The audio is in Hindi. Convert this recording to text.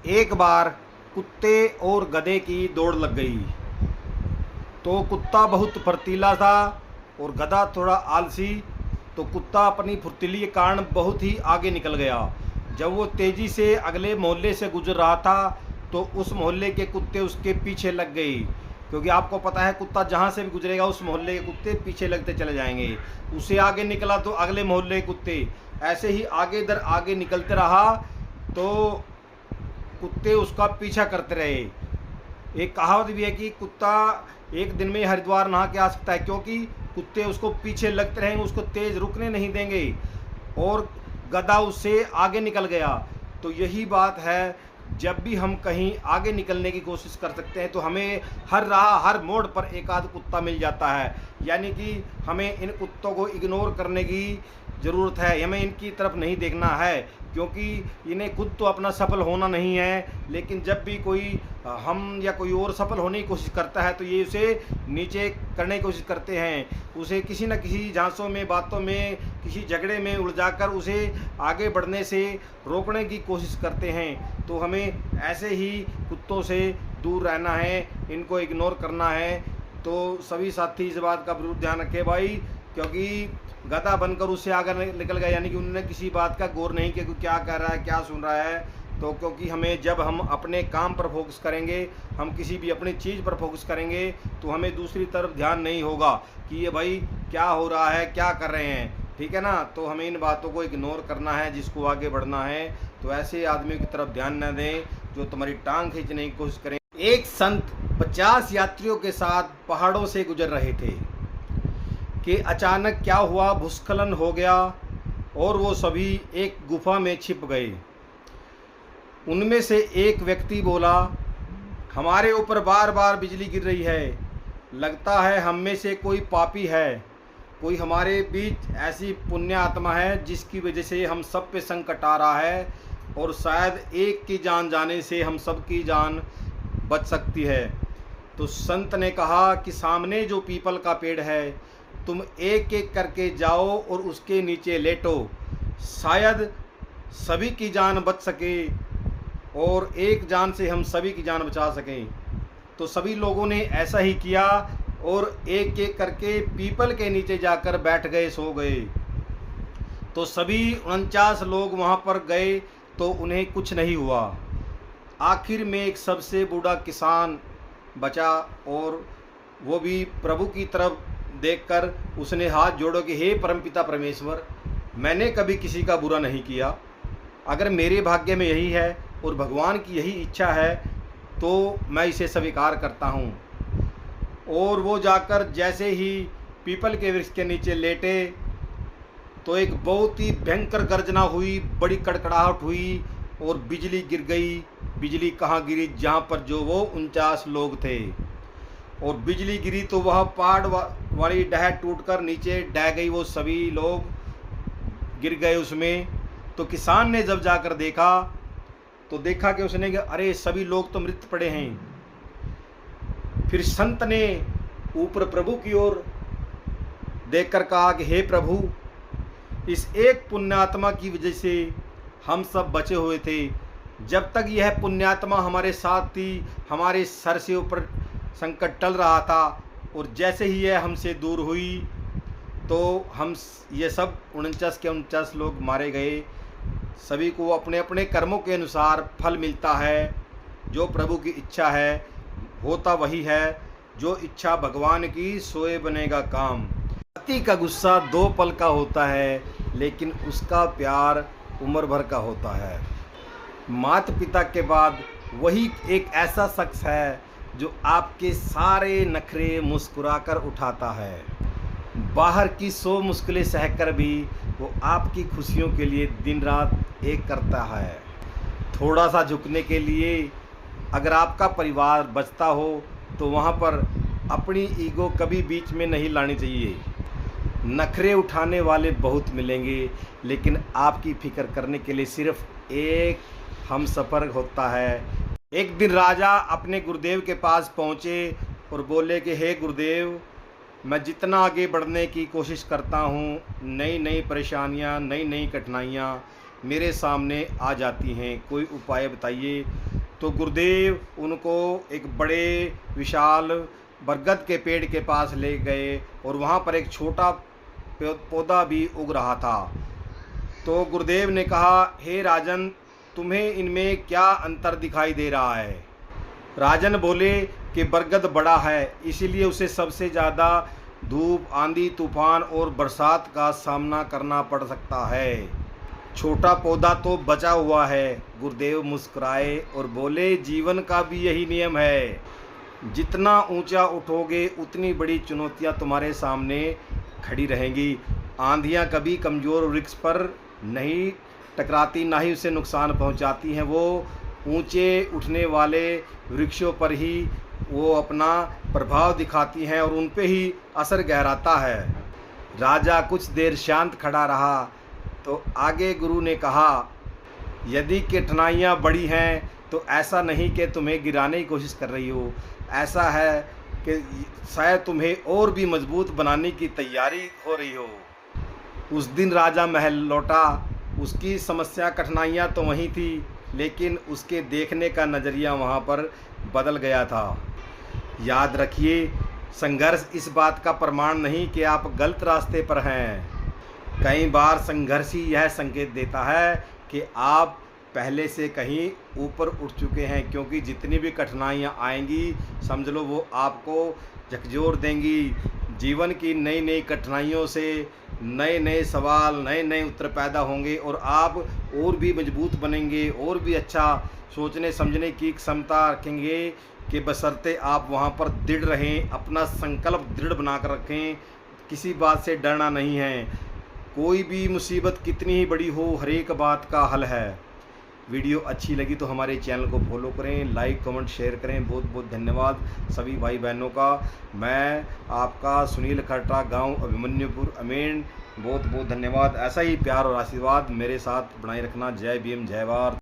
एक बार कुत्ते और गधे की दौड़ लग गई। तो कुत्ता बहुत फुर्तीला था और गधा थोड़ा आलसी। तो कुत्ता अपनी फुर्तीली के कारण बहुत ही आगे निकल गया। जब वो तेज़ी से अगले मोहल्ले से गुजर रहा था तो उस मोहल्ले के कुत्ते उसके पीछे लग गए, क्योंकि आपको पता है कुत्ता जहाँ से भी गुजरेगा उस मोहल्ले के कुत्ते पीछे लगते चले जाएंगे। उसे आगे निकला तो अगले मोहल्ले के कुत्ते ऐसे ही आगे दर आगे निकलते रहा, तो कुत्ते उसका पीछा करते रहे। एक कहावत भी है कि कुत्ता एक दिन में हरिद्वार नहा के आ सकता है, क्योंकि कुत्ते उसको पीछे लगते रहेंगे, उसको तेज़ रुकने नहीं देंगे और गधा उससे आगे निकल गया। तो यही बात है, जब भी हम कहीं आगे निकलने की कोशिश कर सकते हैं तो हमें हर राह हर मोड़ पर एक आध कुत्ता मिल जाता है। यानी कि हमें इन कुत्तों को इग्नोर करने की ज़रूरत है, हमें इनकी तरफ नहीं देखना है, क्योंकि इन्हें खुद तो अपना सफल होना नहीं है। लेकिन जब भी कोई हम या कोई और सफल होने की कोशिश करता है तो ये उसे नीचे करने की कोशिश करते हैं, उसे किसी न किसी झांसों में, बातों में, किसी झगड़े में उलझाकर उसे आगे बढ़ने से रोकने की कोशिश करते हैं। तो हमें ऐसे ही कुत्तों से दूर रहना है, इनको इग्नोर करना है। तो सभी साथी इस बात का जरूर ध्यान रखें भाई, क्योंकि गधा बनकर उससे आगे निकल गया, यानी कि उन्होंने किसी बात का गौर नहीं किया कि क्या कर रहा है, क्या सुन रहा है। तो क्योंकि हमें जब हम अपने काम पर फोकस करेंगे, हम किसी भी अपनी चीज़ पर फोकस करेंगे तो हमें दूसरी तरफ ध्यान नहीं होगा कि ये भाई क्या हो रहा है, क्या कर रहे हैं, ठीक है ना। तो हमें इन बातों को इग्नोर करना है, जिसको आगे बढ़ना है। तो ऐसे आदमियों की तरफ ध्यान न दें जो तुम्हारी टांग खींचने की कोशिश करें। एक संत 50 यात्रियों के साथ पहाड़ों से गुजर रहे थे कि अचानक क्या हुआ, भूस्खलन हो गया और वो सभी एक गुफा में छिप गए। उनमें से एक व्यक्ति बोला, हमारे ऊपर बार बार बिजली गिर रही है, लगता है हम में से कोई पापी है, कोई हमारे बीच ऐसी पुण्य आत्मा है जिसकी वजह से हम सब पे संकट आ रहा है और शायद एक की जान जाने से हम सब की जान बच सकती है। तो संत ने कहा कि सामने जो पीपल का पेड़ है, तुम एक एक करके जाओ और उसके नीचे लेटो, शायद सभी की जान बच सके और एक जान से हम सभी की जान बचा सकें। तो सभी लोगों ने ऐसा ही किया और एक एक करके पीपल के नीचे जाकर बैठ गए, सो गए। तो सभी 49 लोग वहाँ पर गए तो उन्हें कुछ नहीं हुआ। आखिर में एक सबसे बूढ़ा किसान बचा और वो भी प्रभु की तरफ देखकर उसने हाथ जोड़ो कि हे परमपिता परमेश्वर, मैंने कभी किसी का बुरा नहीं किया, अगर मेरे भाग्य में यही है और भगवान की यही इच्छा है तो मैं इसे स्वीकार करता हूँ। और वो जाकर जैसे ही पीपल के वृक्ष के नीचे लेटे तो एक बहुत ही भयंकर गर्जना हुई, बड़ी कड़कड़ाहट हुई और बिजली गिर गई। बिजली कहाँ गिरी? जहाँ पर जो वो 49 लोग थे। और बिजली गिरी तो वह पहाड़ वाली डह टूटकर नीचे डह गई, वो सभी लोग गिर गए उसमें। तो किसान ने जब जाकर देखा तो देखा कि उसने कि अरे सभी लोग तो मृत पड़े हैं। फिर संत ने ऊपर प्रभु की ओर देखकर कहा कि हे प्रभु, इस एक पुण्यात्मा की वजह से हम सब बचे हुए थे। जब तक यह पुण्यात्मा हमारे साथ थी, हमारे सर से ऊपर संकट टल रहा था, और जैसे ही यह हमसे दूर हुई तो हम ये सब 49 के 49 लोग मारे गए। सभी को अपने अपने कर्मों के अनुसार फल मिलता है। जो प्रभु की इच्छा है होता वही है, जो इच्छा भगवान की सोए बनेगा काम। पति का गुस्सा 2 पल का होता है, लेकिन उसका प्यार उम्र भर का होता है। माता पिता के बाद वही एक ऐसा शख्स है जो आपके सारे नखरे मुस्कुराकर उठाता है। बाहर की 100 मुश्किलें सहकर भी वो आपकी खुशियों के लिए दिन रात एक करता है। थोड़ा सा झुकने के लिए अगर आपका परिवार बचता हो तो वहाँ पर अपनी ईगो कभी बीच में नहीं लानी चाहिए। नखरे उठाने वाले बहुत मिलेंगे, लेकिन आपकी फिक्र करने के लिए सिर्फ एक हमसफ़र होता है। एक दिन राजा अपने गुरुदेव के पास पहुँचे और बोले कि हे गुरुदेव, मैं जितना आगे बढ़ने की कोशिश करता हूँ, नई नई परेशानियाँ, नई नई कठिनाइयाँ मेरे सामने आ जाती हैं, कोई उपाय बताइए। तो गुरुदेव उनको एक बड़े विशाल बरगद के पेड़ के पास ले गए और वहाँ पर एक छोटा पौधा भी उग रहा था। तो गुरुदेव ने कहा, हे राजन, तुम्हें इनमें क्या अंतर दिखाई दे रहा है? राजन बोले कि बरगद बड़ा है, इसीलिए उसे सबसे ज़्यादा धूप, आंधी, तूफान और बरसात का सामना करना पड़ सकता है। छोटा पौधा तो बचा हुआ है। गुरुदेव मुस्कुराए और बोले, जीवन का भी यही नियम है। जितना ऊंचा उठोगे उतनी बड़ी चुनौतियां तुम्हारे सामने खड़ी रहेंगी। आंधियां कभी कमज़ोर वृक्ष पर नहीं टकराती, ना ही उसे नुकसान पहुंचाती हैं। वो ऊंचे उठने वाले वृक्षों पर ही वो अपना प्रभाव दिखाती हैं और उन पे ही असर गहराता है। राजा कुछ देर शांत खड़ा रहा, तो आगे गुरु ने कहा, यदि कठिनाइयाँ बड़ी हैं तो ऐसा नहीं कि तुम्हें गिराने की कोशिश कर रही हो, ऐसा है कि शायद तुम्हें और भी मजबूत बनाने की तैयारी हो रही हो। उस दिन राजा महल लौटा। उसकी समस्या, कठिनाइयाँ तो वहीं थी, लेकिन उसके देखने का नज़रिया वहाँ पर बदल गया था। याद रखिए, संघर्ष इस बात का प्रमाण नहीं कि आप गलत रास्ते पर हैं। कई बार संघर्ष ही यह संकेत देता है कि आप पहले से कहीं ऊपर उठ चुके हैं, क्योंकि जितनी भी कठिनाइयाँ आएंगी समझ लो वो आपको झकझोर देंगी। जीवन की नई नई कठिनाइयों से नए नए सवाल, नए नए उत्तर पैदा होंगे और आप और भी मजबूत बनेंगे, और भी अच्छा सोचने समझने की क्षमता रखेंगे, कि बशर्ते आप वहाँ पर दृढ़ रहें, अपना संकल्प दृढ़ बना कर रखें। किसी बात से डरना नहीं है। कोई भी मुसीबत कितनी ही बड़ी हो, हर एक बात का हल है। वीडियो अच्छी लगी तो हमारे चैनल को फॉलो करें, लाइक कमेंट शेयर करें। बहुत बहुत धन्यवाद सभी भाई बहनों का। मैं आपका सुनील खट्टा, गांव अभिमन्युपुर, अमेन। बहुत बहुत धन्यवाद। ऐसा ही प्यार और आशीर्वाद मेरे साथ बनाए रखना। जय भीम, जय भारत।